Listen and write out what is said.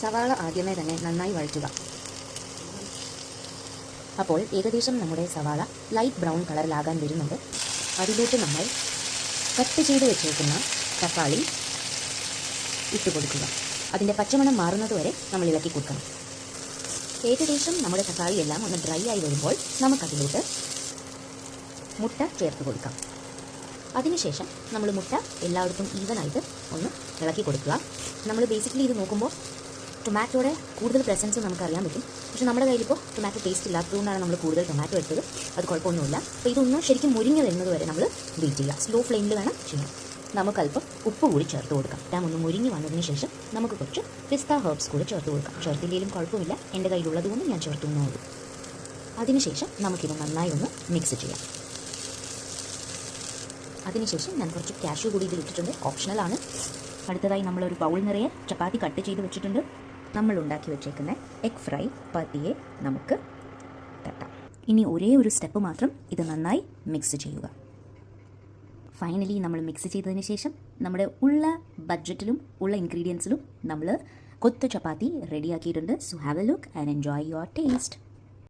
സവാള ആദ്യമേ തന്നെ നന്നായി വഴറ്റുക. അപ്പോൾ ഏകദേശം നമ്മുടെ സവാള ലൈറ്റ് ബ്രൗൺ കളറിലാകാൻ വരുന്നുണ്ട്. അതിലേക്ക് നമ്മൾ കട്ട് ചെയ്ത് വെച്ചേക്കുന്ന തക്കാളി ഇട്ട് കൊടുക്കുക. അതിൻ്റെ പച്ചമണം മാറുന്നതുവരെ നമ്മൾ ഇളക്കി കൊടുക്കണം. ഏകദേശം നമ്മുടെ തക്കാളി എല്ലാം ഒന്ന് ഡ്രൈ ആയി വരുമ്പോൾ നമുക്കതിലോട്ട് മുട്ട ചേർത്ത് കൊടുക്കാം. അതിനുശേഷം നമ്മൾ മുട്ട എല്ലായിടത്തും ഈവനായിട്ട് ഒന്ന് ഇളക്കി കൊടുക്കുക. നമ്മൾ ബേസിക്കലി ഇത് നോക്കുമ്പോൾ ടൊമാറ്റോയുടെ കൂടുതൽ പ്രസൻസ് നമുക്കറിയാൻ പറ്റും. പക്ഷേ നമ്മുടെ കയ്യിലിപ്പോൾ ടൊമാറ്റോ ടേസ്റ്റ് ഇല്ലാത്തതുകൊണ്ടാണ് നമ്മൾ കൂടുതൽ ടൊമാറ്റോ എടുത്തത്. അത് കുഴപ്പമൊന്നുമില്ല. അപ്പോൾ ഇതൊന്നും ശരിക്കും മുരിഞ്ഞ് വരുന്നത് വരെ നമ്മൾ വെയിറ്റ് ചെയ്യുക. സ്ലോ ഫ്ലെയിമിൽ വേണം ചെയ്യാൻ. നമുക്കല്പം ഉപ്പ് കൂടി ചേർത്ത് കൊടുക്കാം. ഡാം ഒന്ന് മുരിഞ്ഞ് വന്നതിന് ശേഷം നമുക്ക് കുറച്ച് പിസ്ത ഹെർബ്സ് കൂടി ചേർത്ത് കൊടുക്കാം. ചേർത്തില്ലെങ്കിലും കുഴപ്പമില്ല, എൻ്റെ കയ്യിലുള്ളത് കൊണ്ട് ഞാൻ ചേർത്തു എന്നോളൂ. അതിനുശേഷം നമുക്കിത് നന്നായി ഒന്ന് മിക്സ് ചെയ്യാം. അതിനുശേഷം ഞാൻ കുറച്ച് കാഷ്യൂ കൂടി ഇതിലിട്ടിട്ടുണ്ട്, ഓപ്ഷണലാണ്. അടുത്തതായി നമ്മളൊരു ബൗൾ നിറയെ ചപ്പാത്തി കട്ട് ചെയ്ത് വെച്ചിട്ടുണ്ട്. നമ്മൾ ഉണ്ടാക്കി വെച്ചേക്കുന്ന എഗ് ഫ്രൈ പതിയെ നമുക്ക് തട്ടാം. ഇനി ഒരേ ഒരു സ്റ്റെപ്പ് മാത്രം, ഇത് നന്നായി മിക്സ് ചെയ്യുക. ഫൈനലി നമ്മൾ മിക്സ് ചെയ്തതിന് ശേഷം നമ്മുടെ ഉള്ള ബഡ്ജറ്റിലും ഉള്ള ഇൻഗ്രീഡിയൻസിലും നമ്മൾ കൊത്തു ചപ്പാത്തി റെഡിയാക്കിയിട്ടുണ്ട്. So have a look and enjoy your taste.